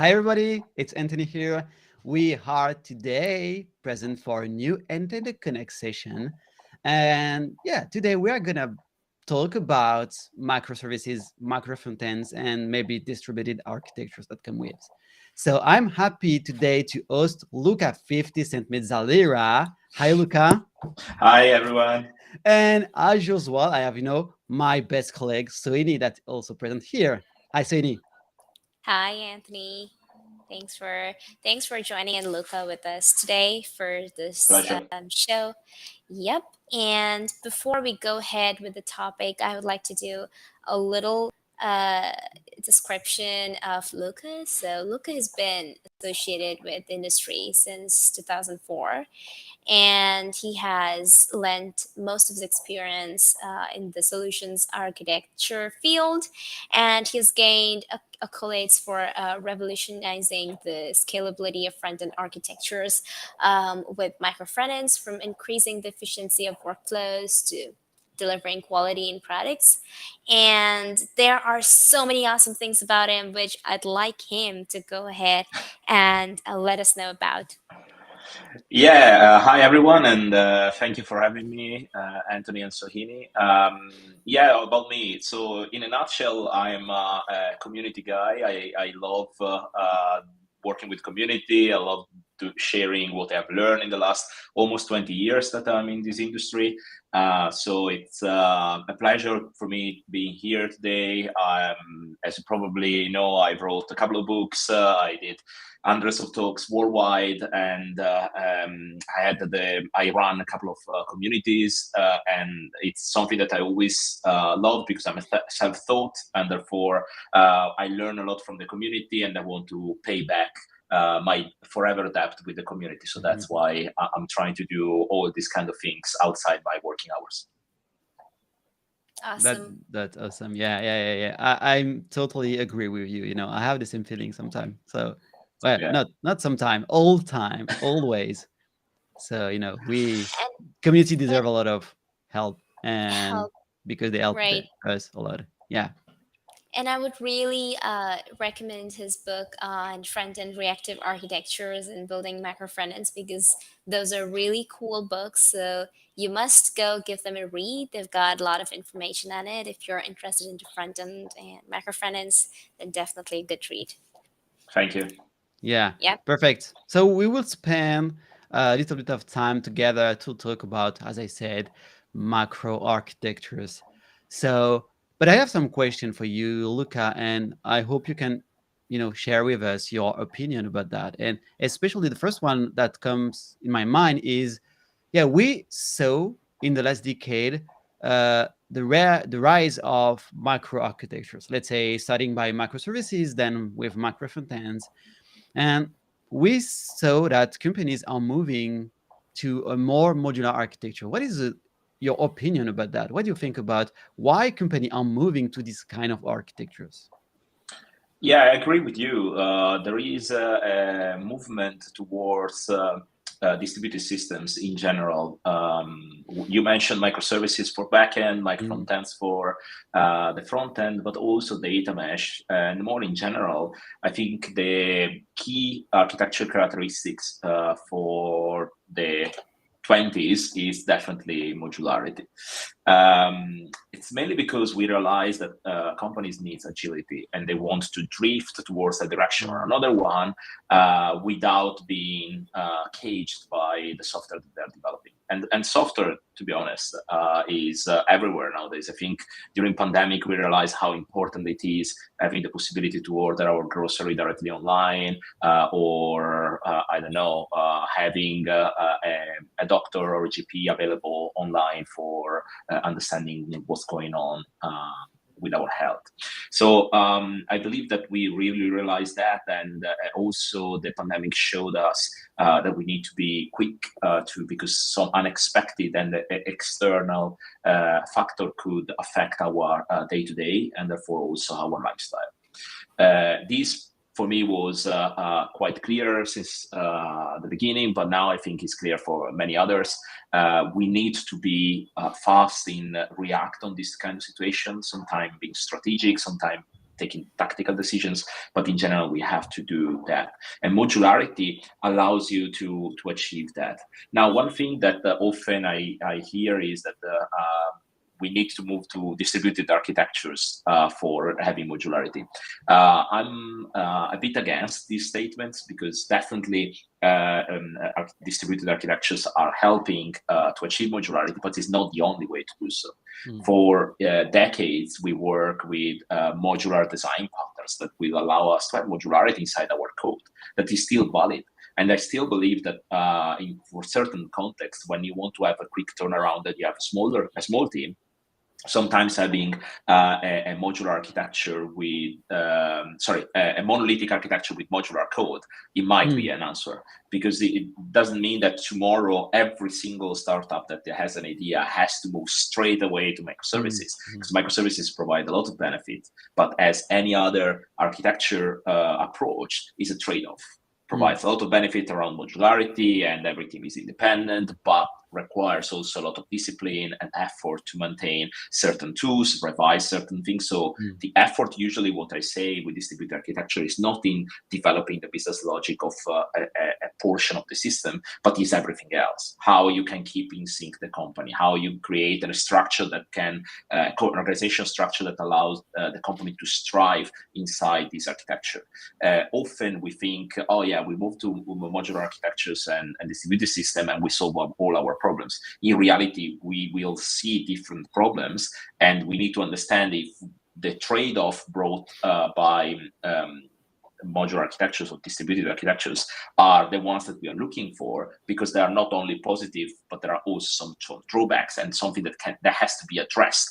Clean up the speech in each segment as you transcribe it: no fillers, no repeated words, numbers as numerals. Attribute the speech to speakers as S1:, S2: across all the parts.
S1: Hi, everybody. It's Anthony here. We are today present for a new Intended Connect session. And yeah, today we are going to talk about microservices, micro frontends, and maybe distributed architectures that come with. So I'm happy today to host Luca 50 Cent Mezzalera. Hi, Luca.
S2: Hi, everyone.
S1: And as usual, I have, my best colleague, Soini, that's also present here. Hi, Soini.
S3: Hi, Anthony. Thanks for joining and Luca with us today for this
S2: Pleasure.
S3: show. Yep. And before we go ahead with the topic, I would like to do a little uh, description of Luca. So Luca has been associated with the industry since 2004, and he has lent most of his experience in the solutions architecture field, and he's gained accolades for revolutionizing the scalability of front-end architectures with micro-frontends, from increasing the efficiency of workflows to delivering quality in products. And there are so many awesome things about him, which I'd like him to go ahead and let us know about.
S2: Hi, everyone, and thank you for having me, Anthony and Sohini. About me. So, in a nutshell, I'm a community guy. I love working with community. I love sharing what I've learned in the last almost 20 years that I'm in this industry. So it's a pleasure for me being here today. As you probably know, I wrote a couple of books. I did hundreds of talks worldwide, and I run a couple of communities, and it's something that I always love because I'm a self-taught, and therefore I learn a lot from the community, and I want to pay back my forever debt with the community. So that's why I'm trying to do all these kind of things outside my working hours.
S3: Awesome.
S1: That's awesome. Yeah. I'm totally agree with you. I have the same feeling sometimes. So, well,
S2: Yeah.
S1: not sometime, all time, always. So, we
S3: And,
S1: community deserve
S3: and
S1: a lot of help, and
S3: help,
S1: because they help
S3: right.
S1: us a lot. Yeah.
S3: And I would really recommend his book on front-end reactive architectures and building macro front-ends, because those are really cool books. So you must go give them a read. They've got a lot of information on it. If you're interested into front-end and macro front-ends, then definitely a good read.
S2: Thank you.
S1: Yeah.
S3: Yep.
S1: Perfect. So we will spend a little bit of time together to talk about, as I said, macro architectures. So, but I have some question for you, Luca, and I hope you can, share with us your opinion about that. And especially the first one that comes in my mind is, yeah, we saw in the last decade the rise of micro architectures. Let's say starting by microservices, then with micro frontends, and we saw that companies are moving to a more modular architecture. What is your opinion about that? What do you think about why companies are moving to this kind of architectures?
S2: Yeah, I agree with you. There is a movement towards distributed systems in general. You mentioned microservices for backend,
S1: Mm.
S2: micro-frontends for the front end, but also data mesh. And more in general, I think the key architecture characteristics for the 20s is definitely modularity. It's mainly because we realize that companies need agility and they want to drift towards a direction or another one without being caged by the software that they're developing. And software, to be honest, is everywhere nowadays. I think during pandemic, we realized how important it is having the possibility to order our grocery directly online, or I don't know, having a doctor or a GP available online for understanding what's going on with our health. So I believe that we really realized that, and also the pandemic showed us that we need to be quick because some unexpected and external factor could affect our day-to-day and therefore also our lifestyle. This for me was quite clear since the beginning, but now I think it's clear for many others. We need to be fast in react on this kind of situation, sometimes being strategic, sometimes taking tactical decisions, but in general, we have to do that. And modularity allows you to achieve that. Now, one thing that often I hear is that we need to move to distributed architectures for having modularity. I'm a bit against these statements because definitely distributed architectures are helping to achieve modularity, but it's not the only way to do so. For decades, we work with modular design patterns that will allow us to have modularity inside our code that is still valid. And I still believe that for certain contexts, when you want to have a quick turnaround, that you have a small team, sometimes having a modular architecture with, a monolithic architecture with modular code, it might be an answer, because it doesn't mean that tomorrow every single startup that has an idea has to move straight away to microservices, because microservices provide a lot of benefit, but as any other architecture approach, is a trade-off. Provides a lot of benefit around modularity and everything is independent, but requires also a lot of discipline and effort to maintain certain tools, revise certain things. So the effort, usually what I say with distributed architecture, is not in developing the business logic of a portion of the system, but is everything else. How you can keep in sync the company, how you create a structure that can, organization structure that allows the company to strive inside this architecture. Often we think, oh yeah, we move to modular architectures and distributed system and we solve all our problems. In reality, we will see different problems, and we need to understand if the trade-off brought by modular architectures or distributed architectures are the ones that we are looking for, because they are not only positive, but there are also some drawbacks and something that has to be addressed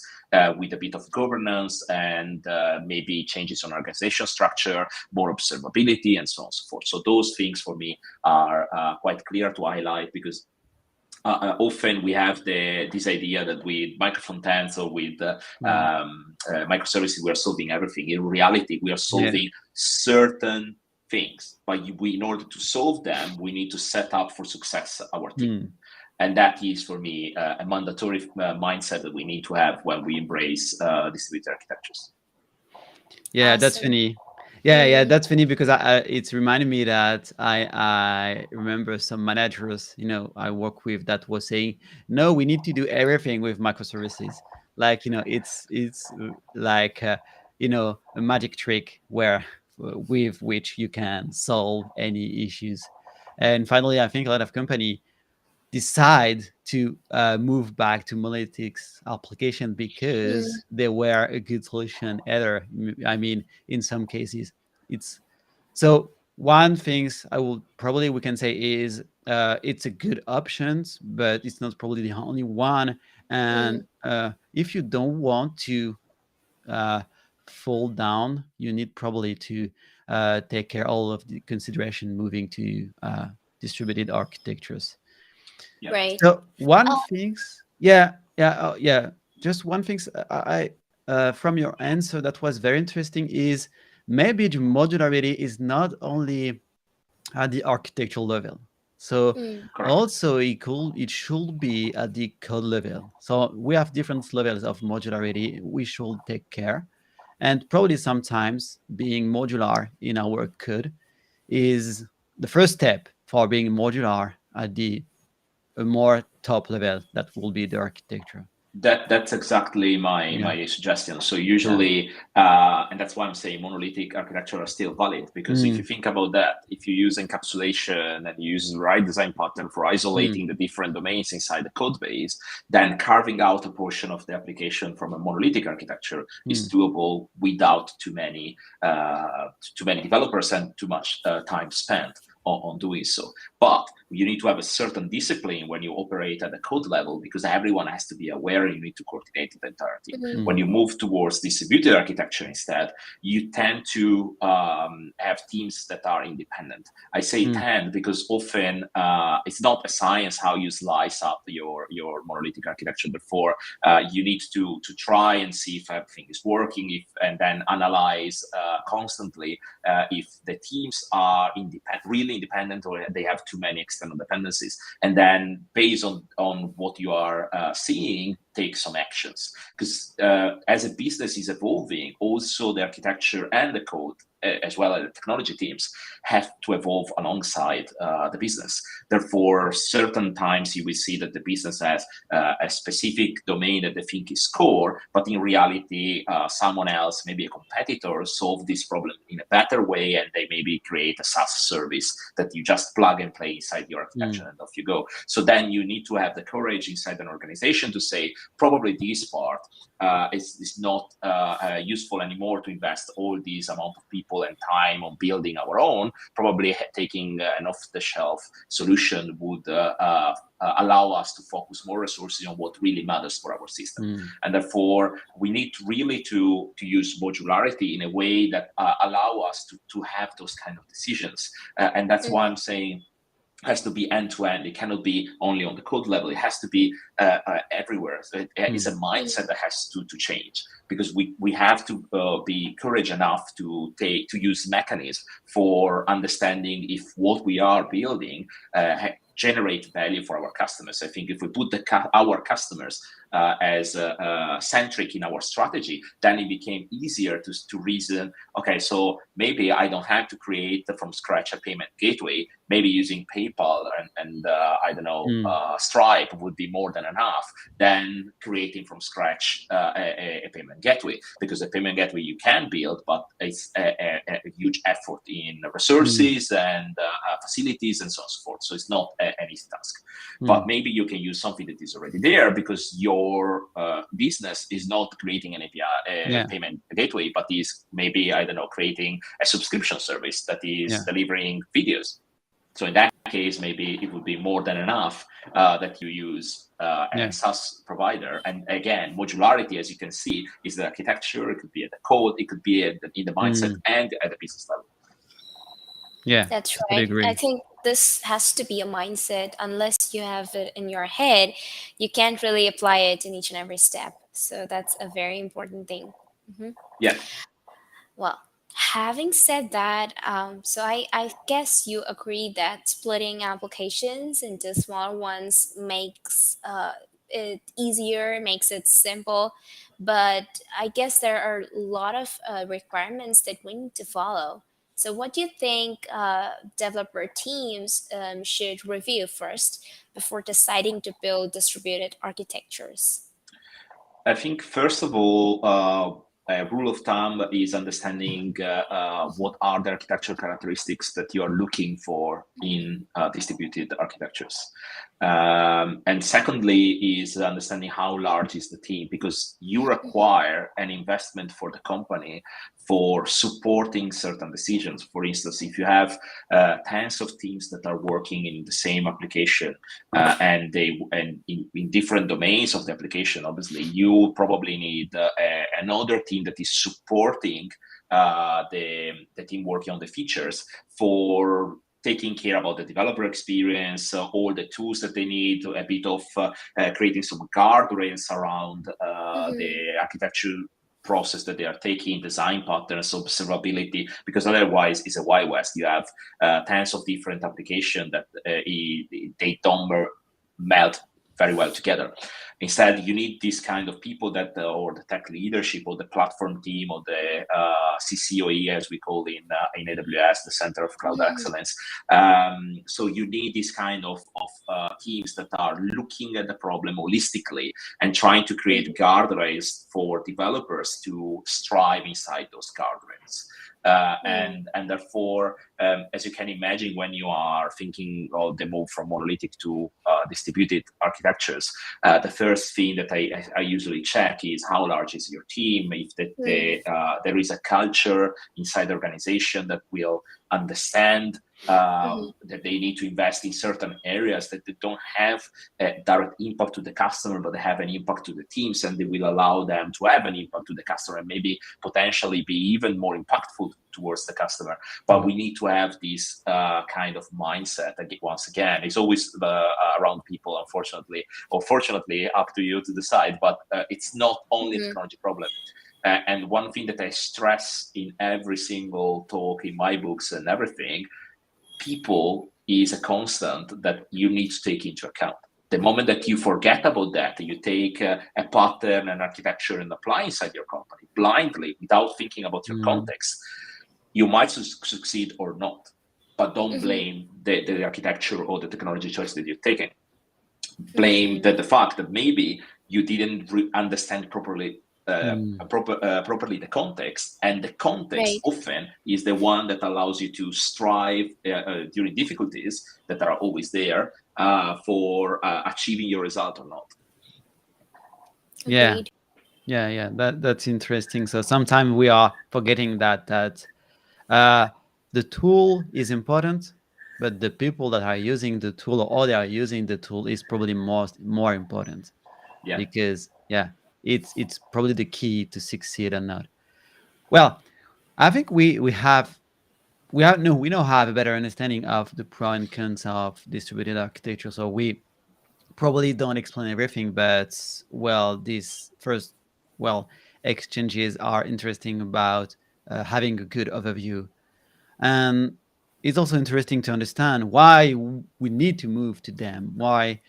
S2: with a bit of governance and maybe changes on organization structure, more observability, and so on and so forth. So those things for me are quite clear to highlight, because often we have this idea that with micro-frontends or with microservices, we are solving everything. In reality, we are solving certain things, but in order to solve them, we need to set up for success our team. And that is, for me, a mandatory mindset that we need to have when we embrace distributed architectures.
S1: Yeah, that's funny. Yeah, that's funny, because it's reminding me that I remember some managers, I work with, that was saying, no, we need to do everything with microservices. Like, it's like, a magic trick with which you can solve any issues. And finally, I think a lot of company decide to move back to monolithic application because they were a good solution either. I mean, in some cases, it's so. One things we can say is it's a good options, but it's not probably the only one. And if you don't want to fall down, you need probably to take care all of the consideration moving to distributed architectures.
S2: Yeah.
S3: Right.
S1: So one things, yeah. Just one things I from your answer that was very interesting is maybe the modularity is not only at the architectural level. So also it should be at the code level. So we have different levels of modularity we should take care, and probably sometimes being modular in our code is the first step for being modular at the a more top level that will be the architecture.
S2: That's exactly my suggestion. So usually, and that's why I'm saying monolithic architecture are still valid, because if you think about that, if you use encapsulation and you use the right design pattern for isolating the different domains inside the code base, then carving out a portion of the application from a monolithic architecture is doable without too many developers and too much time spent on doing so. But you need to have a certain discipline when you operate at the code level, because everyone has to be aware and you need to coordinate the entire team. When you move towards distributed architecture instead, you tend to have teams that are independent. I say tend because often it's not a science how you slice up your monolithic architecture. Therefore, you need to try and see if everything is working, and then analyze constantly if the teams are really independent, or they have too many external dependencies. And then based on what you are seeing, take some actions, because as a business is evolving, also the architecture and the code, as well as the technology teams, have to evolve alongside the business. Therefore, certain times you will see that the business has a specific domain that they think is core, but in reality, someone else, maybe a competitor, solve this problem in a better way, and they maybe create a SaaS service that you just plug and play inside your architecture, and off you go. So then you need to have the courage inside an organization to say, probably this part is not useful anymore to invest all these amount of people and time on building our own. Probably taking an off-the-shelf solution would allow us to focus more resources on what really matters for our system. And therefore, we need really to use modularity in a way that allow us to have those kind of decisions. And that's why I'm saying has to be end-to-end. It cannot be only on the code level. It has to be everywhere. So it's a mindset that has to change, because we have to be courage enough to use mechanisms for understanding if what we are building generate value for our customers. I think if we put our customers as centric in our strategy, then it became easier to reason, okay, so maybe I don't have to create from scratch a payment gateway. Maybe using PayPal and I don't know, Stripe would be more than enough than creating from scratch a payment gateway, because a payment gateway you can build, but it's a huge effort in resources and facilities and so on and so forth. So it's not an easy task. But maybe you can use something that is already there, because your business is not creating an API, payment gateway, but is maybe, I don't know, creating a subscription service that is delivering videos. So in that case, maybe it would be more than enough that you use a SaaS provider. And again, modularity, as you can see, is the architecture. It could be at the code, it could be in the mindset and at the business level.
S1: Yeah,
S3: that's right. I think this has to be a mindset. Unless you have it in your head, you can't really apply it in each and every step. So that's a very important thing.
S2: Yeah.
S3: Well, having said that, so I guess you agree that splitting applications into smaller ones makes it easier, makes it simple. But I guess there are a lot of requirements that we need to follow. So, what do you think developer teams should review first before deciding to build distributed architectures?
S2: I think, first of all, a rule of thumb is understanding what are the architectural characteristics that you are looking for in distributed architectures. And secondly is understanding how large is the team, because you require an investment for the company for supporting certain decisions. For instance, if you have tens of teams that are working in the same application and in different domains of the application, obviously you probably need another team that is supporting the team working on the features for taking care about the developer experience, all the tools that they need, a bit of creating some guardrails around the architecture process that they are taking, design patterns, observability, because otherwise it's a Wild West. You have tons of different applications that they don't melt very well together. Instead, you need these kind of people that, or the tech leadership, or the platform team, or the CCOE, as we call in AWS, the Center of Cloud Excellence. So you need this kind of teams that are looking at the problem holistically and trying to create guardrails for developers to strive inside those guardrails. And therefore, as you can imagine, when you are thinking of the move from monolithic to distributed architectures, the first thing that I usually check is how large is your team, if there is a culture inside the organization that will understand that they need to invest in certain areas that they don't have a direct impact to the customer, but they have an impact to the teams, and they will allow them to have an impact to the customer and maybe potentially be even more impactful towards the customer. But we need to have this kind of mindset. Once again, it's always around people, unfortunately, or fortunately, up to you to decide, but it's not only a technology problem. And one thing that I stress in every single talk in my books and everything, people is a constant that you need to take into account. The moment that you forget about that, you take a pattern and architecture and apply inside your company blindly without thinking about your context, you might succeed or not. But don't blame the architecture or the technology choice that you're taking. Blame the fact that maybe you didn't understand properly properly the context, and the context
S3: Right.
S2: often is the one that allows you to strive during difficulties that are always there for achieving your result or not.
S1: Yeah,
S3: Agreed.
S1: yeah. That's interesting. So sometimes we are forgetting that uh, the tool is important, but the people that are using the tool or they are using the tool is probably more important,
S2: Yeah.
S1: because it's probably the key to succeed or not. Well, I think we now have a better understanding of the pro and cons of distributed architecture. So we probably don't explain everything, but well, these first exchanges are interesting about having a good overview. And it's also interesting to understand why we need to move to them. Why,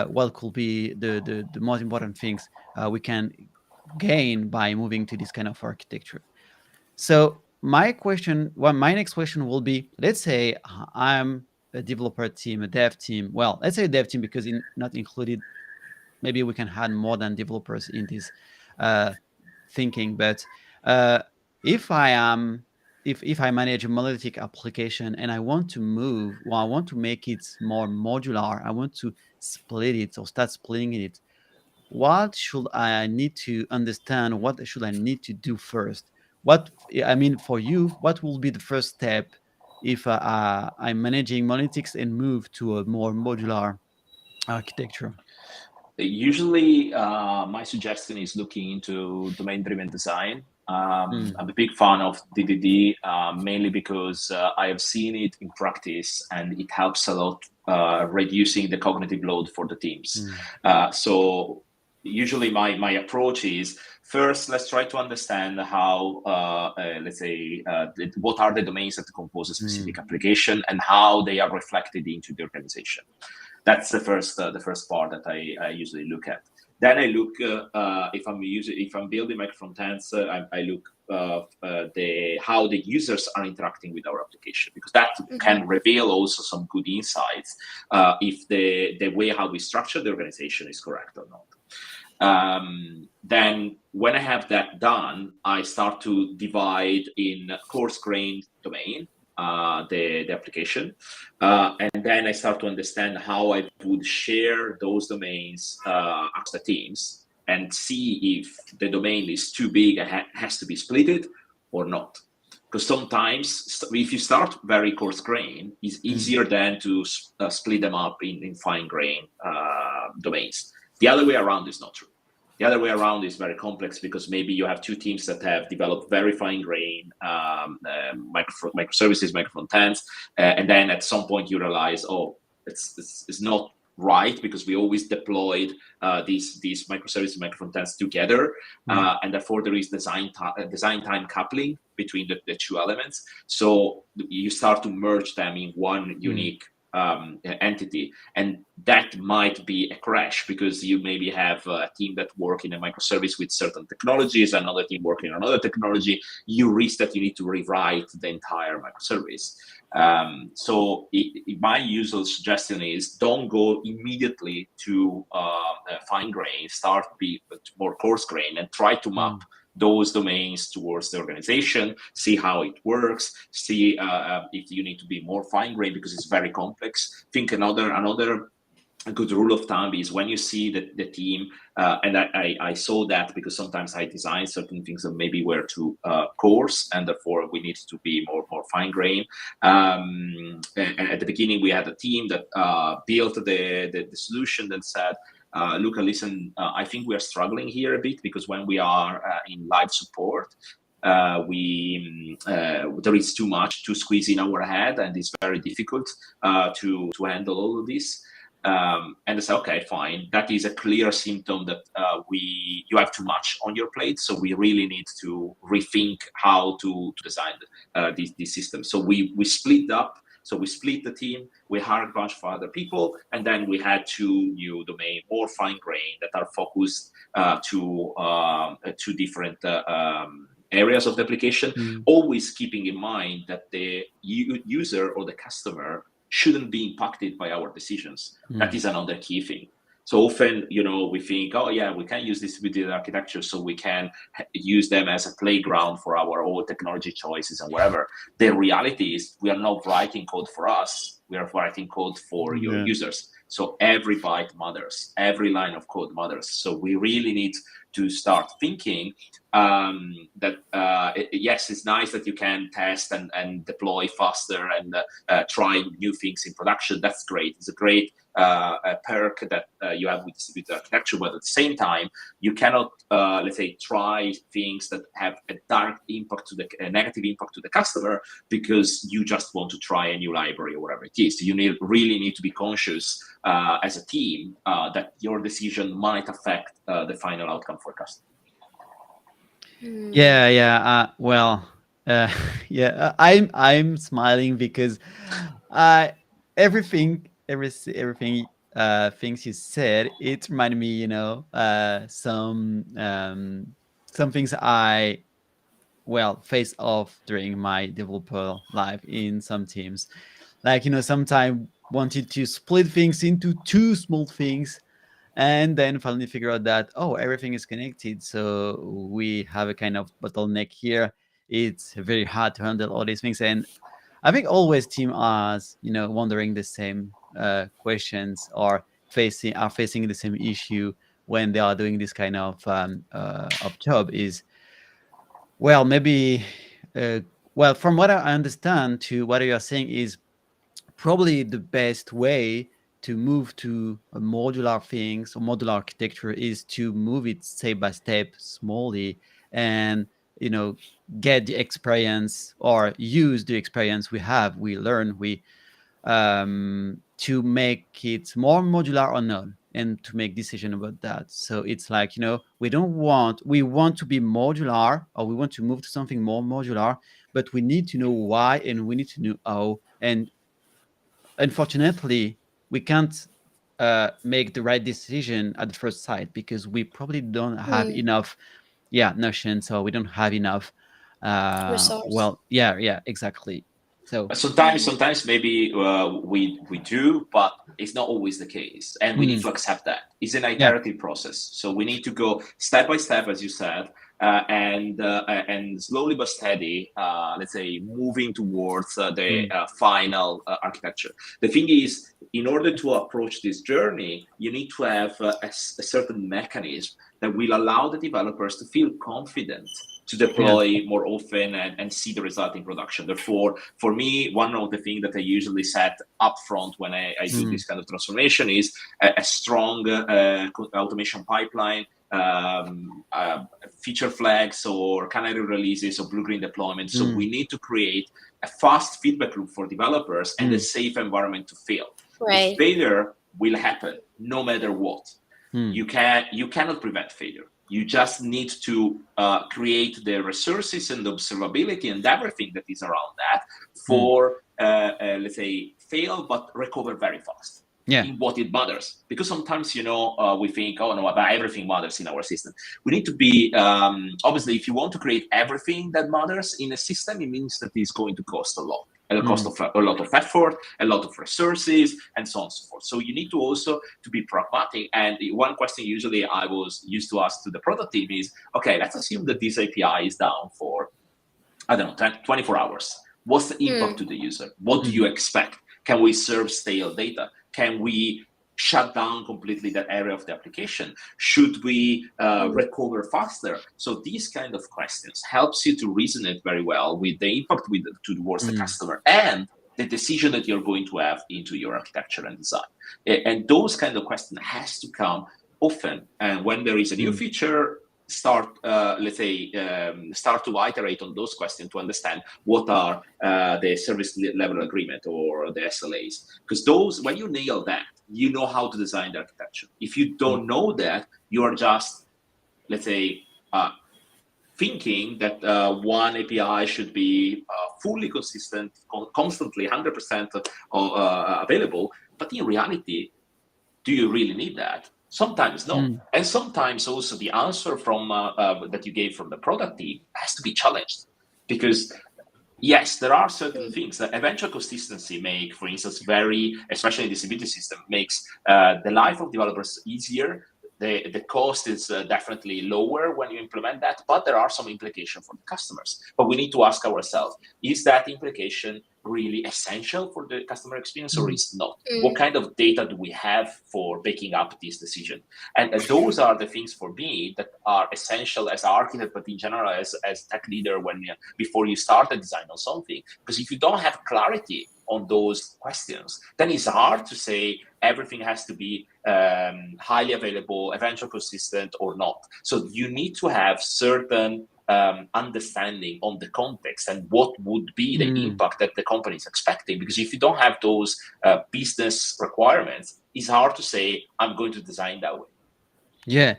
S1: what could be the most important things we can gain by moving to this kind of architecture. So my next question will be: let's say I'm a developer team, a dev team. Well, let's say a dev team because not included. Maybe we can add more than developers in this uh, thinking. But uh, if I am if I manage a monolithic application and I want to move, well, I want to make it more modular. I want to split it or start splitting it. What should I need to understand? What should I need to do first? What I mean for you, what will be the first step if I'm managing monolithics and move to a more modular architecture?
S2: Usually, my suggestion is looking into domain-driven design.
S1: Mm,
S2: I'm a big fan of DDD, mainly because I have seen it in practice and it helps a lot reducing the cognitive load for the teams.
S1: mm,
S2: So usually my approach is first, let's try to understand how, let's say, what are the domains that compose a specific
S1: mm,
S2: application and how they are reflected into the organization. That's the first part that I usually look at. Then I look if I'm building my frontends, I look how the users are interacting with our application, because that can reveal also some good insights if the way how we structure the organization is correct or not. Then when I have that done, I start to divide in coarse-grained domain, the application. And then I start to understand how I would share those domains across the teams and see if the domain is too big and has to be splitted or not. Because sometimes if you start very coarse grain, it's easier than to split them up in fine grain domains. The other way around is not true. The other way around is very complex, because maybe you have two teams that have developed very fine grain microservices, microfrontends, and then at some point you realize, oh, it's not right, because we always deployed these microservices, microfrontends together, and therefore there is design time coupling between the two elements. So you start to merge them in one unique entity, and that might be a crash, because you maybe have a team that work in a microservice with certain technologies, another team working on another technology. You risk that you need to rewrite the entire microservice. So my usual suggestion is don't go immediately to fine grain. Start be more coarse grain and try to map those domains towards the organization, see how it works, see if you need to be more fine grained, because it's very complex. Think another a good rule of thumb is when you see the team, and I saw that because sometimes I design certain things that maybe were too coarse, and therefore we need to be more fine grained. And at the beginning, we had a team that built the solution and said, Luca, listen, I think we are struggling here a bit, because when we are in live support, there is too much to squeeze in our head, and it's very difficult to handle all of this. And I say, okay, fine. That is a clear symptom that you have too much on your plate. So we really need to rethink how to design this system. So we split up So we split the team, we hired a bunch of other people, and then we had two new domain, more fine-grained, that are focused to different areas of the application, always keeping in mind that the user or the customer shouldn't be impacted by our decisions. That is another key thing. So often, we think, oh yeah, we can use distributed architecture, so we can use them as a playground for our own technology choices and whatever. The reality is we are not writing code for us. We are writing code for your users. So every byte matters. Every line of code matters. So we really need to start thinking that, yes, it's nice that you can test and deploy faster and try new things in production. That's great. It's a great perk that you have with distributed architecture, but at the same time, you cannot, let's say, try things that have a direct impact a negative impact to the customer because you just want to try a new library or whatever it is. You really need to be conscious as a team that your decision might affect the final outcome for customer.
S1: I'm smiling because everything things you said, it reminded me, some things I face off during my developer life in some teams. Like, sometimes wanted to split things into two small things and then finally figure out that, oh, everything is connected. So we have a kind of bottleneck here. It's very hard to handle all these things. And I think always team are, wondering the same questions or facing the same issue when they are doing this kind of job is, maybe, from what I understand to what you are saying is probably the best way to move to a modular things or modular architecture is to move it step by step, slowly, and get the experience or use the experience we learn, to make it more modular or not, and to make decision about that. So it's like, we want to be modular, or we want to move to something more modular, but we need to know why and we need to know how. And unfortunately, we can't make the right decision at the first sight because we probably don't have enough notion, so we don't have enough
S3: Resource.
S1: exactly. So
S2: Sometimes maybe we do, but it's not always the case, and we need to accept that. It's an iterative process, so we need to go step by step, as you said, and slowly but steady, let's say, moving towards the final architecture. The thing is, in order to approach this journey, you need to have a certain mechanism that will allow the developers to feel confident to deploy more often and see the result in production. Therefore, for me, one of the things that I usually set up front when I do this kind of transformation is a strong automation pipeline, feature flags or canary releases or blue-green deployments. So we need to create a fast feedback loop for developers and a safe environment to fail.
S3: Right.
S2: Failure will happen no matter what. You cannot prevent failure. You just need to create the resources and the observability and everything that is around that for, let's say, fail but recover very fast. In what it matters. Because sometimes, we think, oh no, but everything matters in our system. We need to be, obviously, if you want to create everything that matters in a system, it means that it's going to cost a lot. A cost of a lot of effort, a lot of resources, and so on and so forth. So you need to also to be pragmatic. And one question usually I was used to ask to the product team is, okay, let's assume that this API is down for, 24 hours. What's the impact to the user? What do you expect? Can we serve stale data? Can we shut down completely that area of the application? Should we recover faster? So these kind of questions helps you to resonate very well with the impact towards the customer and the decision that you're going to have into your architecture and design. And those kind of questions has to come often. And when there is a new feature, start to iterate on those questions to understand what are the service level agreement or the SLAs. Because those, when you nail that, you know how to design the architecture. If you don't know that, you are just, let's say, thinking that one API should be fully consistent, constantly 100% available. But in reality, do you really need that? Sometimes no.
S1: Mm.
S2: And sometimes also the answer from that you gave from the product team has to be challenged, because yes, there are certain things that eventual consistency make, for instance, very, especially in distributed system, makes the life of developers easier. The cost is definitely lower when you implement that, but there are some implications for the customers. But we need to ask ourselves, is that implication really essential for the customer experience or
S1: Mm.
S2: is not? What
S3: Mm.
S2: kind of data do we have for backing up this decision? And those are the things for me that are essential as an architect, but in general as tech leader when before you start a design on something. Because if you don't have clarity on those questions, then it's hard to say everything has to be highly available, eventually consistent or not. So you need to have certain understanding on the context and what would be the
S1: Mm.
S2: impact that the company is expecting. Because if you don't have those business requirements, it's hard to say, I'm going to design that way.
S1: Yeah,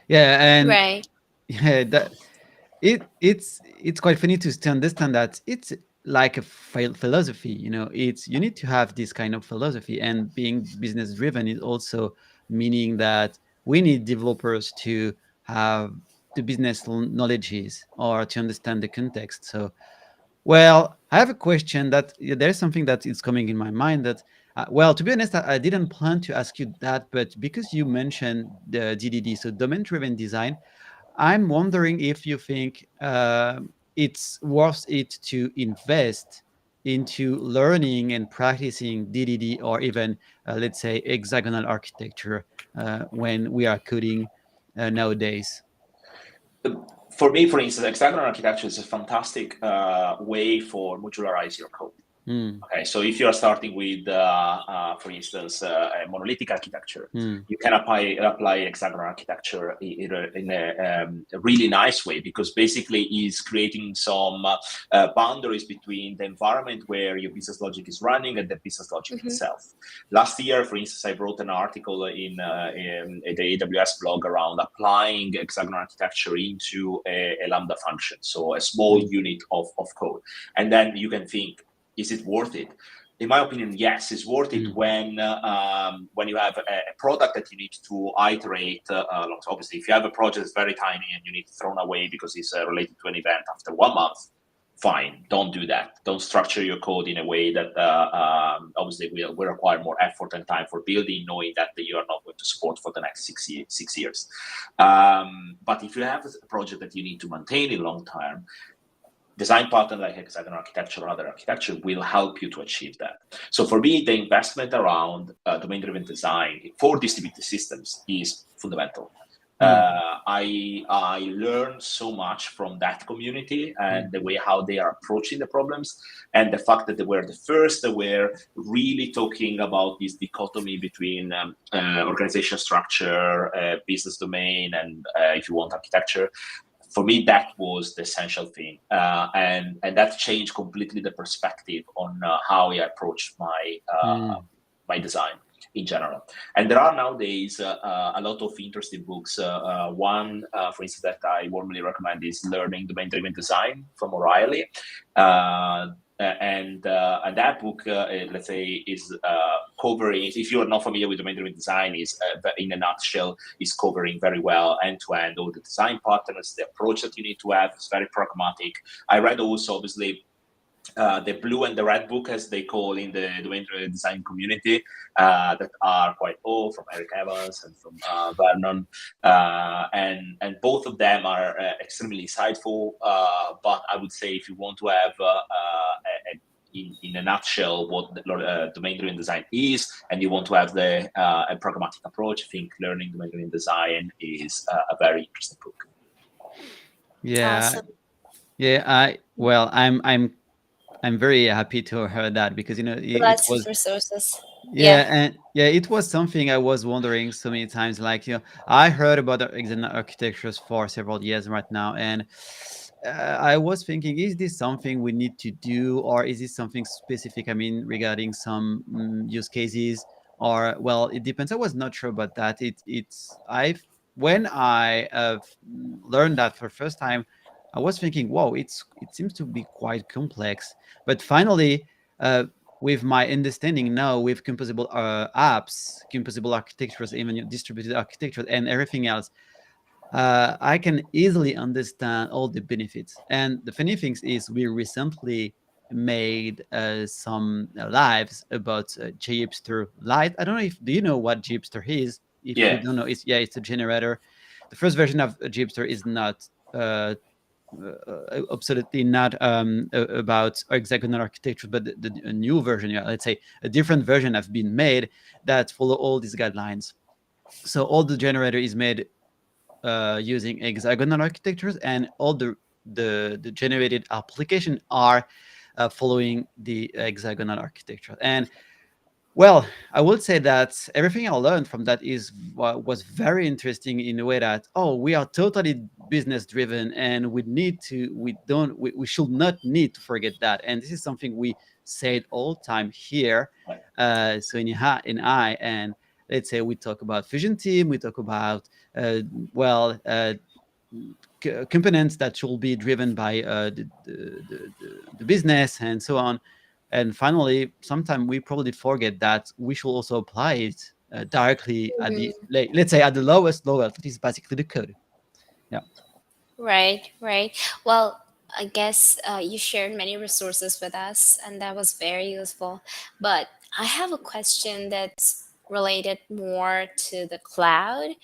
S1: yeah, and
S3: Right.
S1: yeah, that it's quite funny to understand that it's like a philosophy. It's you need to have this kind of philosophy, and being business driven is also meaning that we need developers to have the business knowledges or to understand the context. So, well, I have a question that there's something that is coming in my mind that, well, to be honest, I didn't plan to ask you that, but because you mentioned the DDD, so domain driven design, I'm wondering if you think it's worth it to invest into learning and practicing DDD or even, let's say, hexagonal architecture when we are coding nowadays.
S2: For me, for instance, hexagonal architecture is a fantastic way for modularize your code.
S1: Mm,
S2: Okay, so if you are starting with, for instance, a monolithic architecture,
S1: mm,
S2: you can apply hexagonal architecture in a really nice way, because basically is creating some boundaries between the environment where your business logic is running and the business logic
S3: Mm-hmm.
S2: itself. Last year, for instance, I wrote an article in the AWS blog around applying hexagonal architecture into a Lambda function, so a small
S1: mm,
S2: unit of code. And then you can think, is it worth it? In my opinion, yes, it's worth it
S1: mm,
S2: when you have a product that you need to iterate along. So obviously, if you have a project that's very tiny and you need to throw away because it's related to an event after 1 month, fine, don't do that. Don't structure your code in a way that obviously will require more effort and time for building, knowing that you are not going to support for the next 6 years. But if you have a project that you need to maintain in long term, design pattern like hexagonal architecture or other architecture will help you to achieve that. So for me, the investment around domain-driven design for distributed systems is fundamental.
S1: mm,
S2: I learned so much from that community and
S1: mm,
S2: the way how they are approaching the problems, and the fact that they were the first that were really talking about this dichotomy between organization structure, business domain, and if you want architecture. For me, that was the essential thing, and that changed completely the perspective on how I approach
S1: mm,
S2: my design in general. And there are nowadays a lot of interesting books. One, for instance, that I warmly recommend is Learning Domain-Driven Design from O'Reilly. And that book, let's say, is covering. If you are not familiar with domain-driven design, is in a nutshell is covering very well end-to-end all the design patterns, the approach that you need to have. It's very pragmatic. I read also, obviously, the blue and the red book, as they call in the domain design community, that are quite old, from Eric Evans and from Vernon, and both of them are extremely insightful. But I would say if you want to have in a nutshell what domain-driven design is, and you want to have a pragmatic approach, I think Learning Domain-Driven Design is a very interesting book.
S1: yeah,
S3: Awesome.
S1: yeah. I'm very happy to hear that because it
S3: Lots of
S1: was.
S3: resources. Yeah.
S1: Yeah, and yeah, it was something I was wondering so many times. Like, I heard about the external architectures for several years right now, and I was thinking, is this something we need to do, or is this something specific? I mean, regarding some use cases, or well, it depends. I was not sure about that. It's I when I learned that for the first time, I was thinking, whoa, it seems to be quite complex. But finally, with my understanding now, with composable apps, composable architectures, even distributed architecture, and everything else, I can easily understand all the benefits. And the funny thing is, we recently made some lives about Gypster Lite. I don't know if do you know what Gypster is? If you
S2: Yeah.
S1: don't know, it's a generator. The first version of Gypster is not absolutely not about hexagonal architecture, but a new version, yeah, let's say a different version have been made that follow all these guidelines. So all the generator is made using hexagonal architectures, and all the generated application are following the hexagonal architecture. And well, I would say that everything I learned from that was very interesting in a way that, oh, we are totally business driven, and we should not need to forget that. And this is something we said all time here. So in I, and let's say we talk about Fusion Team, we talk about well components that should be driven by the business and so on. And finally, sometimes we probably forget that we should also apply it directly at the,
S3: Mhm.
S1: let's say, at the lowest level. That is basically the code. Yeah.
S3: Right, right. Well, I guess you shared many resources with us, and that was very useful. But I have a question that's related more to the cloud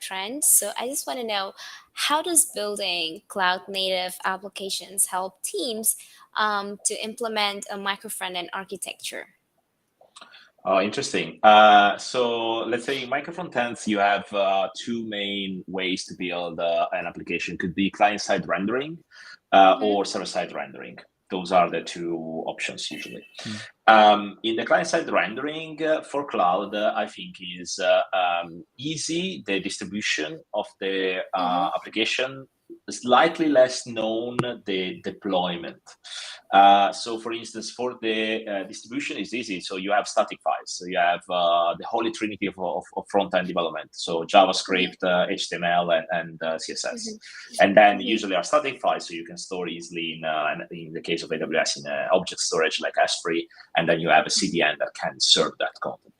S3: trend. So I just want to know, how does building cloud native applications help teams to implement a micro front-end architecture?
S2: Oh, interesting. So let's say in micro frontends, you have two main ways to build an application. Could be client-side rendering
S3: Mm-hmm.
S2: or server-side rendering. Those are the two options usually.
S1: Mm.
S2: In the client-side rendering for cloud, I think is easy. The distribution of the
S3: Mm-hmm.
S2: application, slightly less known the deployment. So for instance, for the distribution is easy. So you have static files. So you have the holy trinity of front-end development. So JavaScript, HTML, and CSS. And then
S3: Mm-hmm.
S2: usually are static files, so you can store easily in the case of AWS in object storage like S3, and then you have a CDN that can serve that content.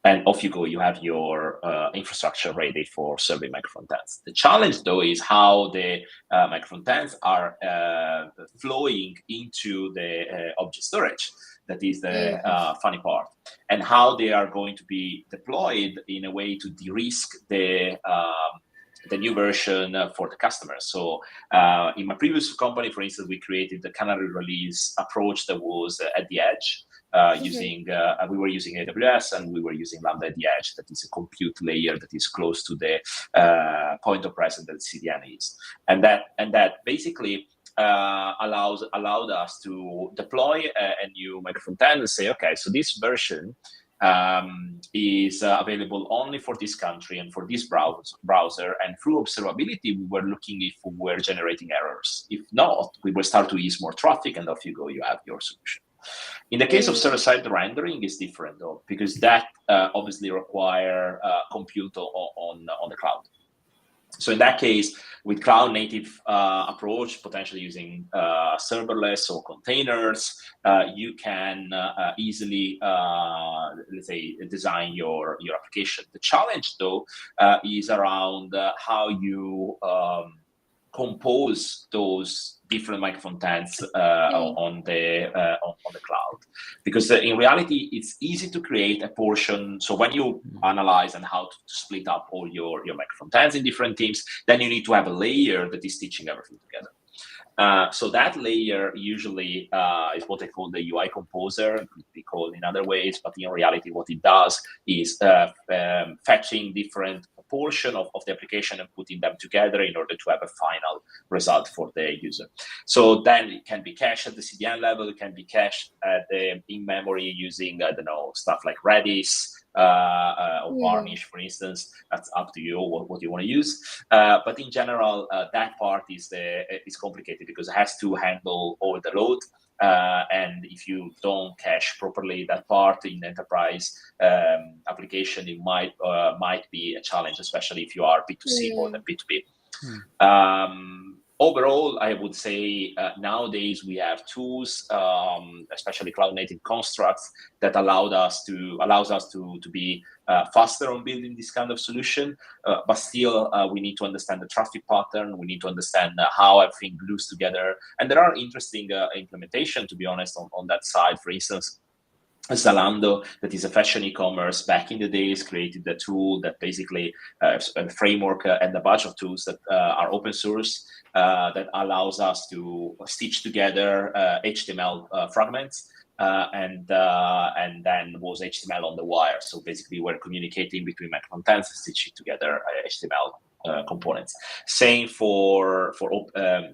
S2: And off you go, you have your infrastructure ready for serving microfrontends. The challenge, though, is how the microfrontends are flowing into the object storage. That is the funny part. And how they are going to be deployed in a way to de-risk the new version for the customers. So in my previous company, for instance, we created the canary release approach that was at the edge. We were using AWS, and we were using Lambda at the edge. That is a compute layer that is close to the point of presence that CDN is, and that basically allowed us to deploy a new microfrontend and say, okay, so this version is available only for this country and for this browser. And through observability, we were looking if we were generating errors. If not, we will start to use more traffic, and off you go, you have your solution. In the case of server-side rendering, is different though, because that obviously require compute on the cloud. So in that case, with cloud native approach, potentially using serverless or containers, you can easily, let's say, design your application. The challenge, though, is around how you compose those different microfrontends on the cloud, because in reality it's easy to create a portion. So when you analyze and how to split up all your microfrontends in different teams, then you need to have a layer that is stitching everything together. So that layer usually is what I call the UI composer. It could be called in other ways, but in reality, what it does is fetching different portion of the application and putting them together in order to have a final result for the user. So then it can be cached at the CDN level. It can be cached at the in-memory using, I don't know, stuff like Redis, or Varnish, for instance. That's up to you what you want to use. But in general, that part is complicated because it has to handle all the load. And if you don't cache properly that part in enterprise application, it might be a challenge, especially if you are B2C more than B2B. overall, I would say nowadays we have tools, especially cloud native constructs, that allows us to be faster on building this kind of solution. But still, we need to understand the traffic pattern. We need to understand how everything glues together. And there are interesting implementation, to be honest, on that side. For instance, Zalando, that is a fashion e-commerce, back in the days created a tool that basically a framework and a bunch of tools that are open source that allows us to stitch together HTML fragments. And then was HTML on the wire. So basically, we're communicating between frontends and stitching together HTML components. Same for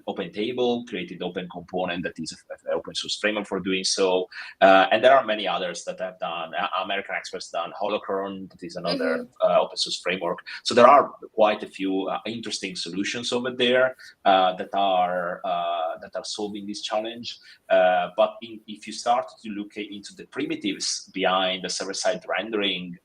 S2: Open Table, created open component that is an open source framework for doing so. And there are many others that have done. American Express done Holocron, that is another open source framework. So there are quite a few interesting solutions over there that are solving this challenge. But if you start to look into the primitives behind the server-side rendering,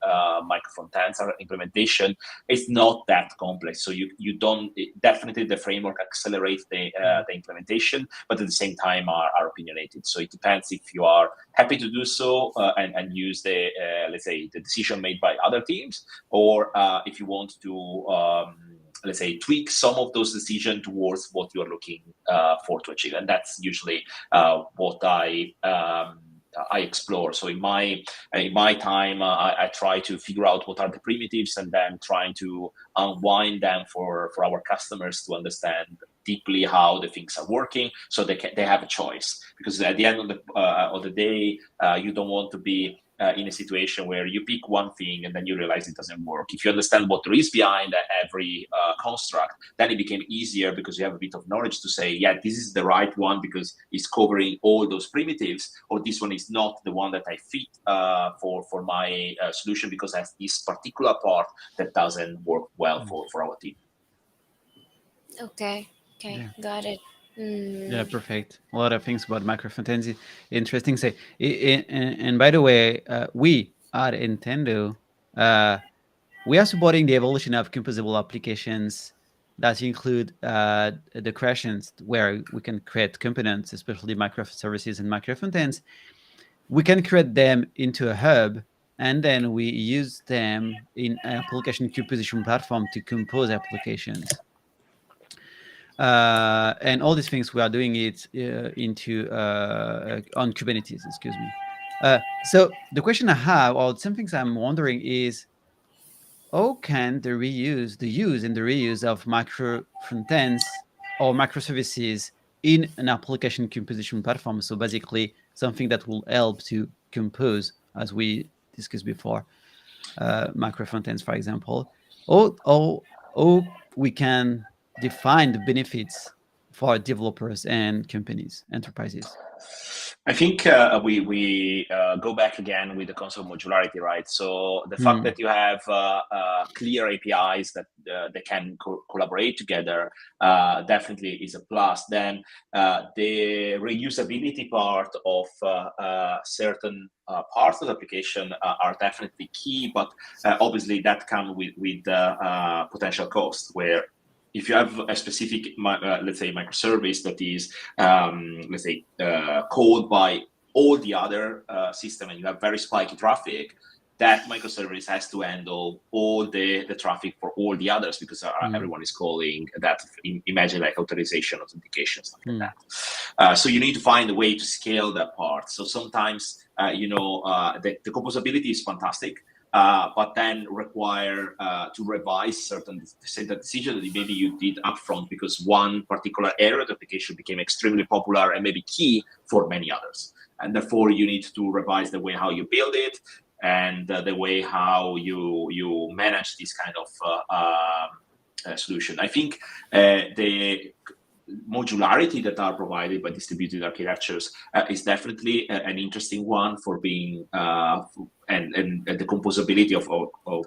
S2: micro-frontends implementation, it's not that complex. So you don't, definitely the framework accelerates the implementation, but at the same time are opinionated. So it depends if you are happy to do so and use the let's say the decision made by other teams, or if you want to let's say tweak some of those decisions towards what you are looking for to achieve. And that's usually what I explore. So in my time, I try to figure out what are the primitives, and then trying to unwind them for our customers to understand deeply how the things are working, so they have a choice. Because at the end of the day, you don't want to be in a situation where you pick one thing and then you realize it doesn't work. If you understand what there is behind every construct, then it became easier because you have a bit of knowledge to say, yeah, this is the right one because it's covering all those primitives, or this one is not the one that I fit for my solution because it has this particular part that doesn't work well for our team.
S3: Okay,
S1: Yeah.
S3: got it.
S1: Yeah, perfect. A lot of things about micro frontends. Interesting. Say, and by the way, we at Nintendo, we are supporting the evolution of composable applications that include the creations where we can create components, especially microservices and micro frontends. We can create them into a hub, and then we use them in an application composition platform to compose applications. And all these things we are doing it into on Kubernetes, excuse me. So the question I have, or some things I'm wondering is, how can the use and the reuse of micro frontends or microservices in an application composition platform? So basically something that will help to compose, as we discussed before, micro frontends, for example, or we can define the benefits for developers and companies, enterprises.
S2: I think we go back again with the concept of modularity, right? So the fact that you have clear APIs that they can collaborate together definitely is a plus. Then the reusability part of certain parts of the application are definitely key, but obviously that comes with potential cost, where if you have a specific, let's say, microservice that is, let's say, called by all the other system, and you have very spiky traffic, that microservice has to handle all the traffic for all the others, because everyone is calling that. Imagine like authorization, authentication, stuff like that. So you need to find a way to scale that part. So sometimes, the composability is fantastic. But then require to revise certain decisions that maybe you did upfront because one particular area of the application became extremely popular and maybe key for many others. And therefore, you need to revise the way how you build it and the way how you manage this kind of solution. I think the modularity that are provided by distributed architectures is definitely an interesting one for being and the composability of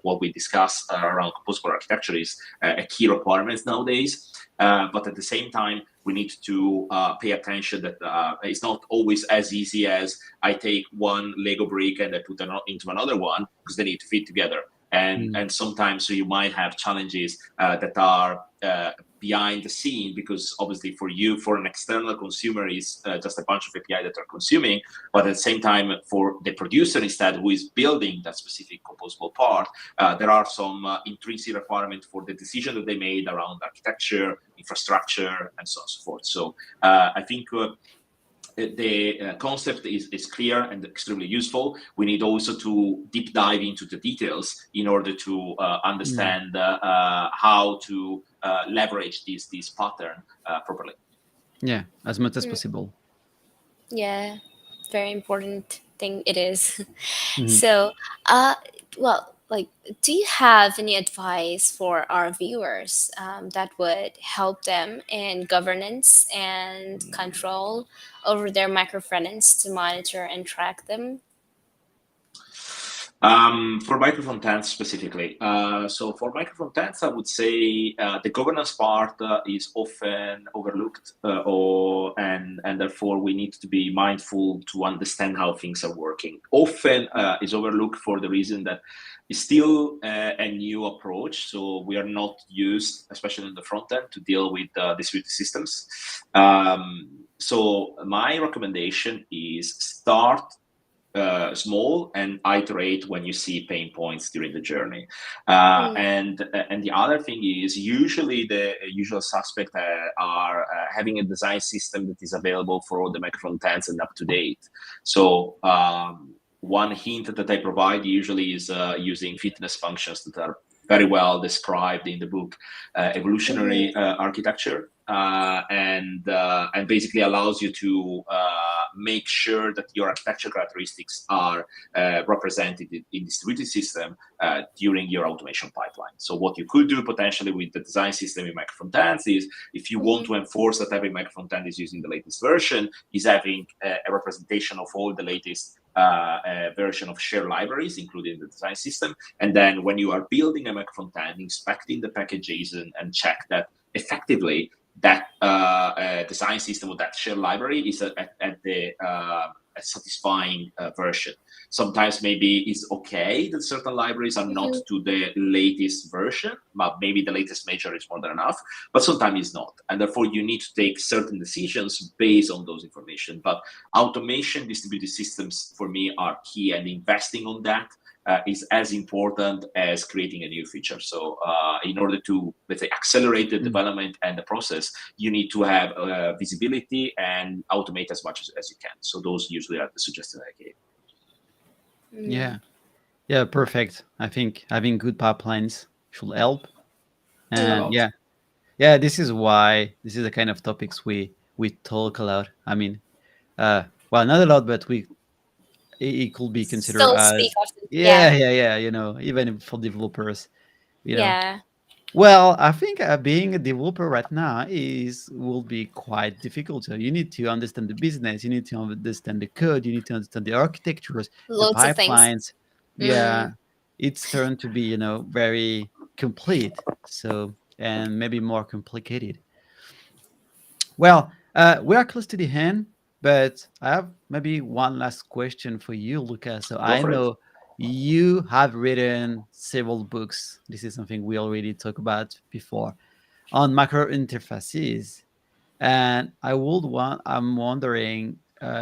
S2: what we discuss around composable architecture is a key requirement nowadays. But at the same time, we need to pay attention that it's not always as easy as I take one Lego brick and I put it into another one, because they need to fit together. And sometimes so you might have challenges that are behind the scene, because obviously for you, for an external consumer, is just a bunch of API that are consuming, but at the same time for the producer instead, who is building that specific composable part, there are some intrinsic requirements for the decision that they made around architecture, infrastructure, and so on and so forth. So I think the concept is clear and extremely useful. We need also to deep dive into the details in order to understand how to leverage this pattern properly.
S1: Yeah, as much as
S3: Mm,
S1: possible.
S3: yeah, very important thing it is.
S1: Mhm.
S3: So, uh, well, like, do you have any advice for our viewers that would help them in governance and control over their microfrontends to monitor and track them?
S2: For microfrontends specifically, so for microfrontends, I would say the governance part is often overlooked, and therefore we need to be mindful to understand how things are working. Often is overlooked for the reason that it's still a new approach, so we are not used, especially in the front end, to deal with distributed systems. So my recommendation is start small and iterate when you see pain points during the journey.
S3: Mm,
S2: And the other thing is, usually the usual suspect are having a design system that is available for all the microfrontends and up to date. So one hint that I provide usually is using fitness functions that are very well described in the book Evolutionary
S3: mhm,
S2: Architecture, and basically allows you to make sure that your architecture characteristics are represented in distributed system during your automation pipeline. So what you could do potentially with the design system in microfrontends is, if you want
S3: mhm,
S2: to enforce that every microfrontend is using the latest version, is having a representation of all the latest version of shared libraries, including the design system. And then when you are building a microfrontend, inspecting the packages and check that effectively that design system or that shared library is at the a satisfying version. Sometimes maybe it's okay that certain libraries are not
S3: mhm,
S2: to the latest version, but maybe the latest measure is more than enough, but sometimes it's not. And therefore you need to take certain decisions based on those information. But automation distributed systems for me are key, and investing on that is as important as creating a new feature. So in order to, let's say, accelerate the
S1: Mm.
S2: development and the process, you need to have visibility and automate as much as you can. So those usually are the suggestions I gave.
S3: mm.
S1: Yeah, yeah, perfect. I think having good pipelines should help.
S2: A
S3: Mm,
S1: And
S2: lot.
S1: yeah, yeah, this is why this is the kind of topics we talk a lot. I mean, well, not a lot, but it could be considered
S3: still speak
S1: as,
S3: often.
S1: yeah,
S3: Yeah,
S1: yeah, yeah. Even for developers, you know.
S3: yeah.
S1: Well, I think being a developer right now is will be quite difficult. So you need to understand the business, you need to understand the code, you need to understand the architectures, the
S3: Loads of things.
S1: pipelines.
S3: Mm,
S1: Yeah, it's turned to be very complete. So and maybe more complicated. Well, we are close to the end, but I have maybe one last question for you, Luca. So
S2: Go
S1: I
S2: for it.
S1: know you have written several books. This is something we already talked about before on macro interfaces. And I'm wondering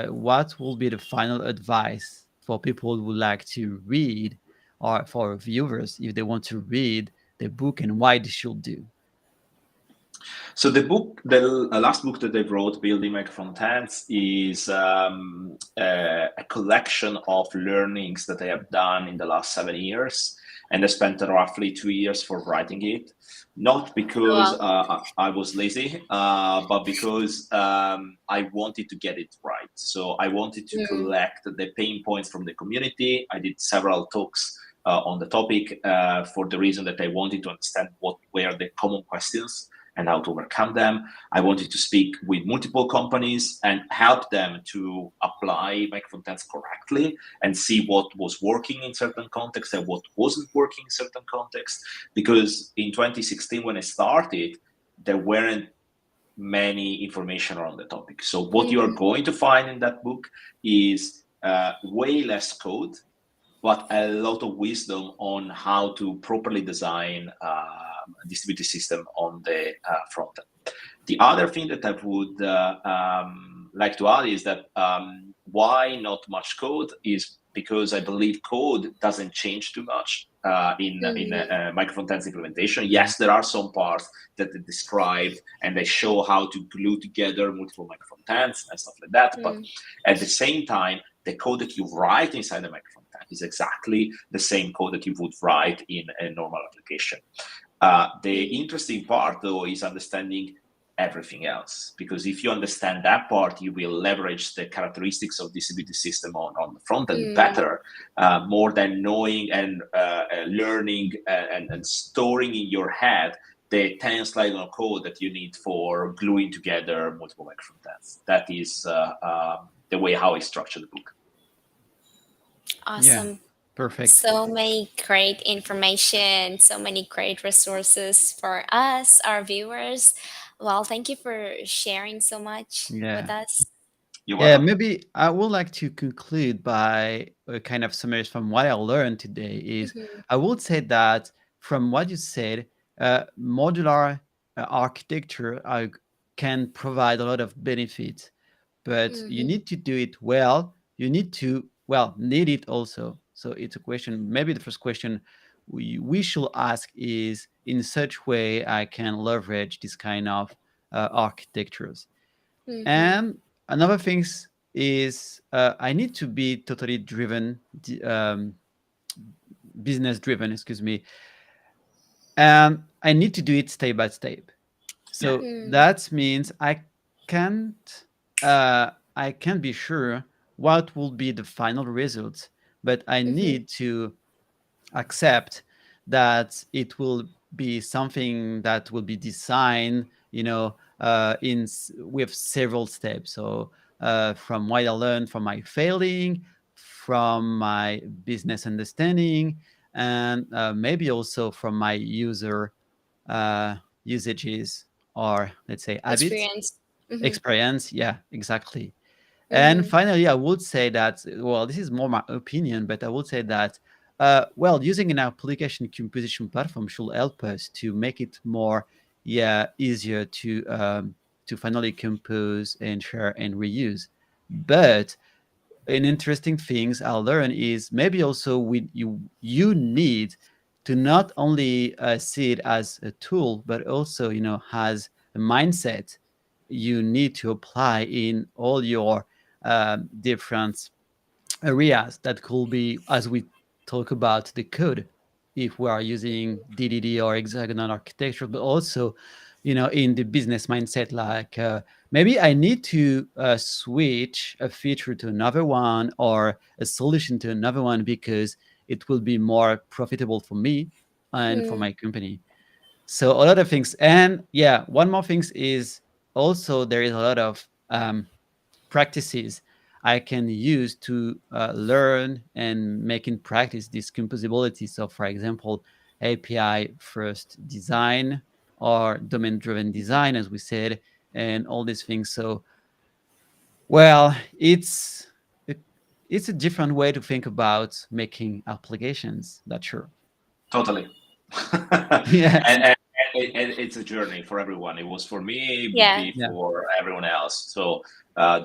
S1: what will be the final advice for people who would like to read, or for viewers if they want to read the book, and why they should do.
S2: So the book, the last book that I wrote, Building Microfrontends, is a collection of learnings that I have done in the last 7 years, and I spent roughly 2 years for writing it. Not
S3: oh,
S2: because
S3: well.
S2: I was lazy, but because I wanted to get it right. So I wanted to
S3: Mm,
S2: collect the pain points from the community. I did several talks on the topic for the reason that I wanted to understand what were the common questions and how to overcome them. I wanted to speak with multiple companies and help them to apply microfrontends correctly and see what was working in certain contexts and what wasn't working in certain contexts. Because in 2016, when I started, there weren't many information around the topic. So what you are
S3: mhm,
S2: going to find in that book is way less code, but a lot of wisdom on how to properly design distributed system on the front end. The other thing that I would like to add is that why not much code is because I believe code doesn't change too much in a microfrontends implementation. Yes, there are some parts that they describe and they show how to glue together multiple microfrontends and stuff like that. But at the same time, the code that you write inside the microfrontend is exactly the same code that you would write in a normal application. The interesting part, though, is understanding everything else, because if you understand that part, you will leverage the characteristics of distributed system on the front end better, more than knowing and learning and storing in your head the 10 lines of code that you need for gluing together multiple microfrontends. That is the way how I structure the book.
S1: Yeah,
S3: Awesome.
S1: perfect.
S3: So many great information, so many great resources for us, our viewers. Well, thank you for sharing so much with
S1: Yeah.
S3: us.
S2: You're
S1: Yeah,
S2: welcome.
S1: maybe I would like to conclude by a kind of summary from what I learned today is I would say that from what you said, modular architecture can provide a lot of benefits, but you need to do it well. You need to, well, need it also. So it's a question, maybe the first question we should ask is in such way I can leverage this kind of architectures.
S3: Mm-hmm.
S1: And another thing is I need to be totally driven, business driven, excuse me, and I need to do it step by step.
S2: Yeah,
S1: So that means can't I can't be sure what will be the final result, but I need to accept that it will be something that will be designed, with several steps. So from what I learned from my failing, from my business understanding, and maybe also from my user uh, usages, or let's say habits,
S3: Experience. Mm-hmm.
S1: experience. Yeah, exactly. And
S3: Mm-hmm.
S1: finally, I would say that, well, this is more my opinion, but I would say that, well, using an application composition platform should help us to make it more, yeah, easier to finally compose and share and reuse. But an interesting things I learned is maybe also you need to not only see it as a tool, but also has a mindset you need to apply in all your different areas that could be, as we talk about the code, if we are using DDD or hexagonal architecture, but also in the business mindset, like maybe I need to switch a feature to another one or a solution to another one because it will be more profitable for me and for my company. So a lot of things. And yeah, one more thing is also there is a lot of practices I can use to learn and make in practice this composability. So, for example, API first design or domain driven design, as we said, and all these things. So, well, it's a different way to think about making applications. That's sure.
S2: totally.
S1: Yeah,
S2: And it's a journey for everyone. It was for me, it would
S3: Yeah.
S2: be
S1: yeah,
S2: for everyone else. So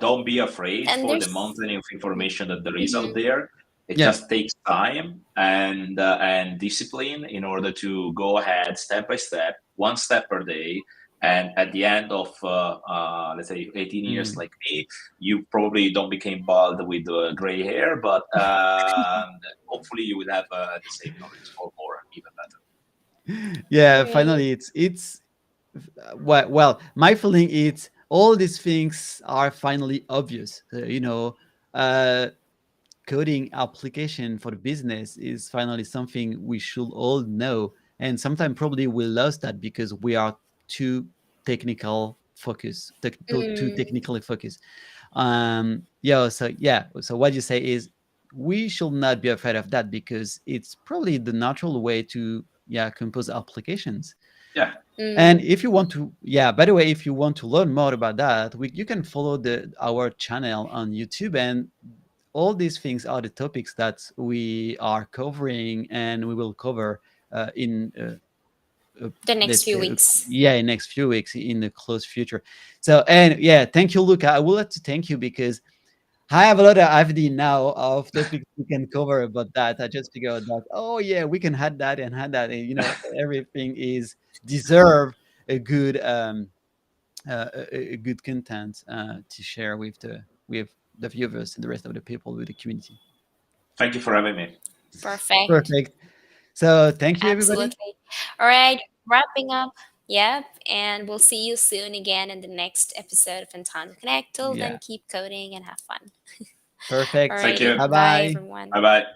S2: don't be afraid
S3: And
S2: for the
S3: there's
S2: mountain of information that there is out
S3: mhm.
S2: there. It
S1: yeah.
S2: just takes time and discipline in order to go ahead step by step, one step per day. And at the end of, let's say, 18 years
S1: Mm.
S2: like me, you probably don't become bald with gray hair, but hopefully you will have the same knowledge or more, even better.
S1: Yeah,
S3: Great.
S1: finally, it's well, my feeling is all these things are finally obvious. Uh, coding application for the business is finally something we should all know, and sometimes probably we lost that because we are too technical focused, too
S3: Mm,
S1: technically focused. So what you say is we should not be afraid of that because it's probably the natural way to, yeah, compose applications.
S2: Yeah.
S1: And
S3: mm,
S1: if you want to, yeah, by the way, if you want to learn more about that, you can follow our channel on YouTube, and all these things are the topics that we are covering and we will cover in
S3: The next
S1: let's
S3: few
S1: say,
S3: weeks.
S1: yeah, in next few weeks in the close future. So, and yeah, thank you, Luca. I would like to thank you because I have a lot of idea now of topics we can cover about that. I just figured out that, oh yeah, we can add that and add that, and everything is deserve a good a good content to share with the viewers and the rest of the people with the community.
S2: Thank you for having me.
S3: Perfect.
S1: Perfect. So thank you, everybody.
S3: Absolutely. All right, wrapping up. Yep, and we'll see you soon again in the next episode of Time to Connect. Till then,
S1: Yeah,
S3: keep coding and have fun. All
S1: perfect.
S2: Thank
S3: righty,
S2: you.
S1: Bye
S3: bye
S1: bye.
S3: everyone.
S2: Bye bye.